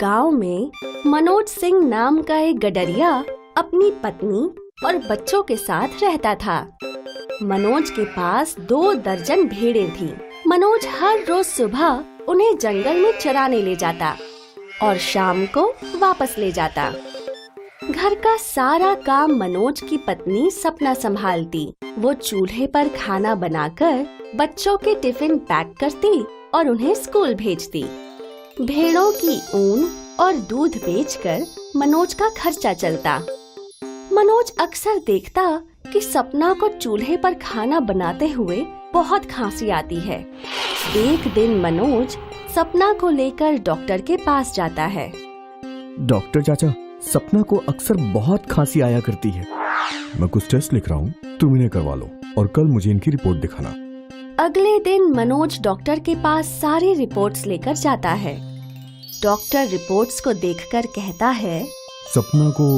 गांव में मनोज सिंह नाम का एक गडरिया अपनी पत्नी और बच्चों के साथ रहता था। मनोज के पास 2 दर्जन भेड़ें थीं। मनोज हर रोज सुबह उन्हें जंगल में चराने ले जाता और शाम को वापस ले जाता। घर का सारा काम मनोज की पत्नी सपना संभालती। वो चूल्हे पर खाना बनाकर बच्चों के टिफिन पैक करती और उन्हें स्कूल भेजती। भेड़ों की ऊन और दूध बेचकर मनोज का खर्चा चलता। मनोज अक्सर देखता कि सपना को चूल्हे पर खाना बनाते हुए बहुत खांसी आती है। एक दिन मनोज सपना को लेकर डॉक्टर के पास जाता है। डॉक्टर चाचा, सपना को अक्सर बहुत खांसी आया करती है। मैं कुछ टेस्ट लिख रहा हूँ, तुम इन्हें करवा लो और कल मुझे इनकी रिपोर्ट दिखाना। अगले दिन मनोज डॉक्टर के पास सारी रिपोर्ट्स लेकर जाता है। डॉक्टर रिपोर्ट्स को देखकर कहता है, सपना को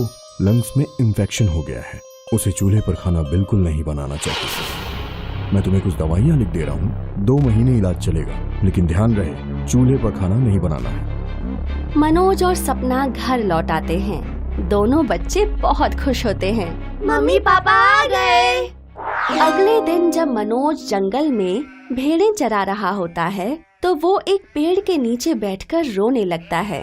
लंग्स में इन्फेक्शन हो गया है। उसे चूल्हे पर खाना बिल्कुल नहीं बनाना चाहिए। मैं तुम्हें कुछ दवाइयाँ लिख दे रहा हूँ, 2 महीने इलाज चलेगा, लेकिन ध्यान रहे चूल्हे पर खाना नहीं बनाना है। मनोज और सपना घर लौट आते हैं। दोनों बच्चे बहुत खुश होते हैं। मम्मी पापा आ गए। अगले दिन जब मनोज जंगल में भेड़ें चरा रहा होता है तो वो एक पेड़ के नीचे बैठकर रोने लगता है।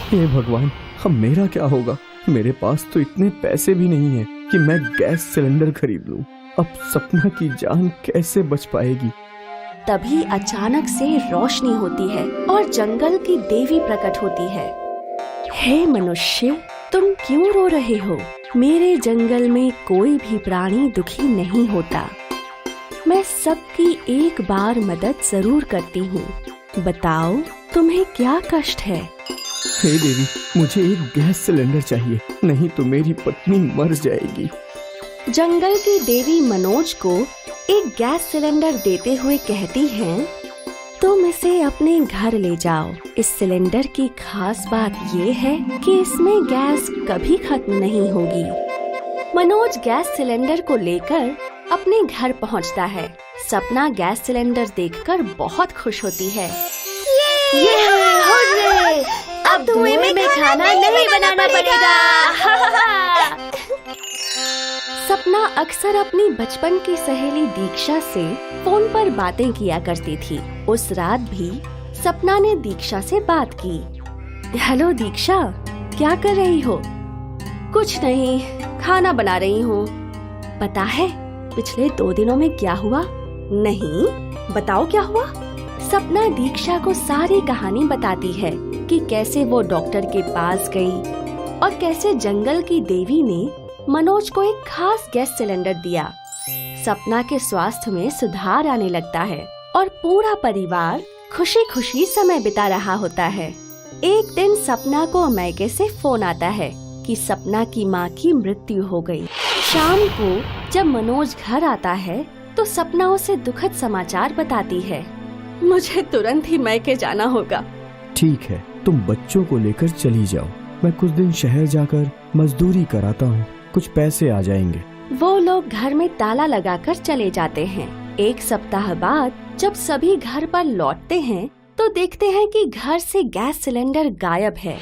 हे भगवान, अब मेरा क्या होगा? मेरे पास तो इतने पैसे भी नहीं है कि मैं गैस सिलेंडर खरीद लूं। अब सपना की जान कैसे बच पाएगी? तभी अचानक से रोशनी होती है और जंगल की देवी प्रकट होती है। हे मनुष्य, तुम क्यों रो रहे हो? मेरे जंगल में कोई भी प्राणी दुखी नहीं होता। मैं सबकी एक बार मदद जरूर करती हूँ। बताओ, तुम्हें क्या कष्ट है? हे देवी, मुझे एक गैस सिलेंडर चाहिए, नहीं तो मेरी पत्नी मर जाएगी। जंगल की देवी मनोज को एक गैस सिलेंडर देते हुए कहती हैं, तुम इसे अपने घर ले जाओ। इस सिलेंडर की खास बात ये है कि इसमें गैस कभी खत्म नहीं होगी। मनोज गैस सिलेंडर को लेकर अपने घर पहुंचता है। सपना गैस सिलेंडर देखकर बहुत खुश होती है। ये हुर्रे! अब धुएं में खाना नहीं बनाना पड़ेगा। सपना अक्सर अपनी बचपन की सहेली दीक्षा से फोन पर बातें किया करती थी। उस रात भी सपना ने दीक्षा से बात की। हेलो दीक्षा, क्या कर रही हो? कुछ नहीं, खाना बना रही हूँ। पता है पिछले 2 दिनों में क्या हुआ? नहीं, बताओ क्या हुआ? सपना दीक्षा को सारी कहानी बताती है कि कैसे वो डॉक्टर के पास गई और कैसे जंगल की देवी ने मनोज को एक खास गैस सिलेंडर दिया। सपना के स्वास्थ्य में सुधार आने लगता है और पूरा परिवार खुशी खुशी समय बिता रहा होता है। एक दिन सपना को अमेरिका से फोन आता है कि सपना की माँ की मृत्यु हो गई। शाम को जब मनोज घर आता है तो सपना उसे दुखद समाचार बताती है। मुझे तुरंत ही मैके जाना होगा। ठीक है, तुम बच्चों को लेकर चली जाओ। मैं कुछ दिन शहर जाकर मजदूरी कराता हूँ, कुछ पैसे आ जाएंगे। वो लोग घर में ताला लगाकर चले जाते हैं। 1 सप्ताह बाद जब सभी घर पर लौटते हैं तो देखते हैं कि घर से गैस सिलेंडर गायब है।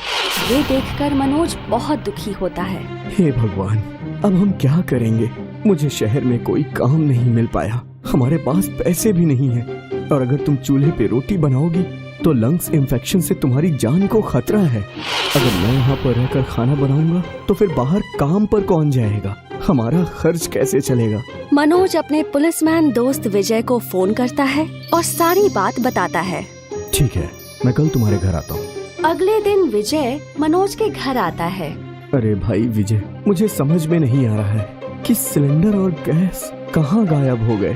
ये देखकर मनोज बहुत दुखी होता है। हे भगवान, अब हम क्या करेंगे? मुझे शहर में कोई काम नहीं मिल पाया, हमारे पास पैसे भी नहीं है, और अगर तुम चूल्हे पे रोटी बनाओगी तो लंग्स इन्फेक्शन से तुम्हारी जान को खतरा है। अगर मैं यहाँ पर रहकर खाना बनाऊंगा तो फिर बाहर काम पर कौन जाएगा? हमारा खर्च कैसे चलेगा? मनोज अपने पुलिसमैन दोस्त विजय को फोन करता है और सारी बात बताता है। ठीक है, मैं कल तुम्हारे घर आता हूँ। अगले दिन विजय मनोज के घर आता है। अरे भाई विजय, मुझे समझ में नहीं आ रहा है कि सिलेंडर और गैस कहाँ गायब हो गए।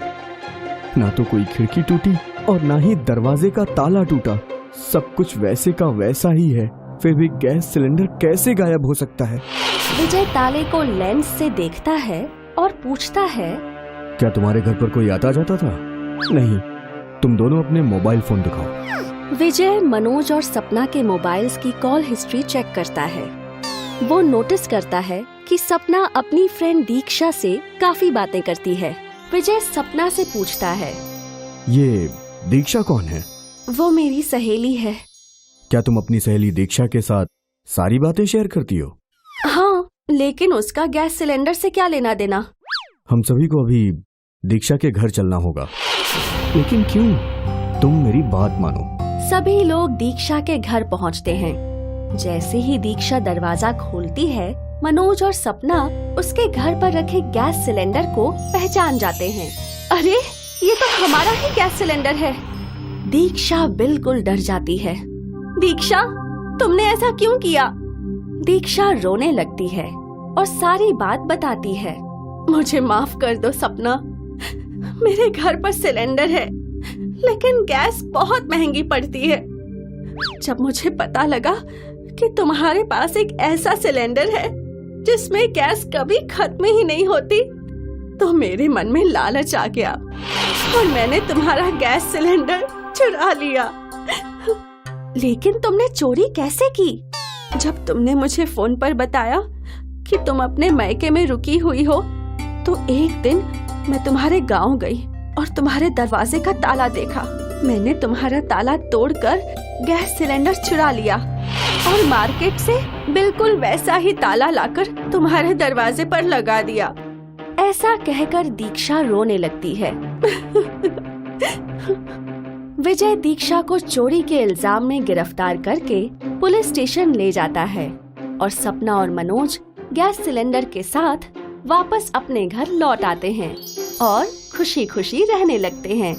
ना तो कोई खिड़की टूटी और ना ही दरवाजे का ताला टूटा। सब कुछ वैसे का वैसा ही है, फिर भी गैस सिलेंडर कैसे गायब हो सकता है? विजय ताले को लेंस से देखता है और पूछता है, क्या तुम्हारे घर पर कोई आता जाता था? नहीं, तुम दोनों अपने मोबाइल फोन दिखाओ। विजय मनोज और सपना के मोबाइल्स की कॉल हिस्ट्री चेक करता है। वो नोटिस करता है कि सपना अपनी फ्रेंड दीक्षा से काफी बातें करती है। विजय सपना से पूछता है, ये दीक्षा कौन है? वो मेरी सहेली है। क्या तुम अपनी सहेली दीक्षा के साथ सारी बातें शेयर करती हो? हाँ, लेकिन उसका गैस सिलेंडर से क्या लेना देना? हम सभी को अभी दीक्षा के घर चलना होगा। लेकिन क्यों? तुम मेरी बात मानो। सभी लोग दीक्षा के घर पहुंचते हैं। जैसे ही दीक्षा दरवाजा खोलती है, मनोज और सपना उसके घर पर रखे गैस सिलेंडर को पहचान जाते हैं। अरे, ये तो हमारा ही गैस सिलेंडर है। दीक्षा बिल्कुल डर जाती है। दीक्षा, तुमने ऐसा क्यों किया? दीक्षा रोने लगती है और सारी बात बताती है। मुझे माफ कर दो सपना, मेरे घर पर सिलेंडर है लेकिन गैस बहुत महंगी पड़ती है। जब मुझे पता लगा कि तुम्हारे पास एक ऐसा सिलेंडर है जिसमें गैस कभी खत्म ही नहीं होती, तो मेरे मन में लालच आ गया और मैंने तुम्हारा गैस सिलेंडर चुरा लिया। लेकिन तुमने चोरी कैसे की? जब तुमने मुझे फोन पर बताया कि तुम अपने मायके में रुकी हुई हो, तो एक दिन मैं तुम्हारे गांव गई और तुम्हारे दरवाजे का ताला देखा। मैंने तुम्हारा ताला तोड़कर गैस सिलेंडर चुरा लिया और मार्केट से बिल्कुल वैसा ही ताला लाकर तुम्हारे दरवाजे पर लगा दिया। ऐसा कहकर दीक्षा रोने लगती है। विजय दीक्षा को चोरी के इल्जाम में गिरफ्तार करके पुलिस स्टेशन ले जाता है और सपना और मनोज गैस सिलेंडर के साथ वापस अपने घर लौट आते हैं और खुशी खुशी रहने लगते हैं।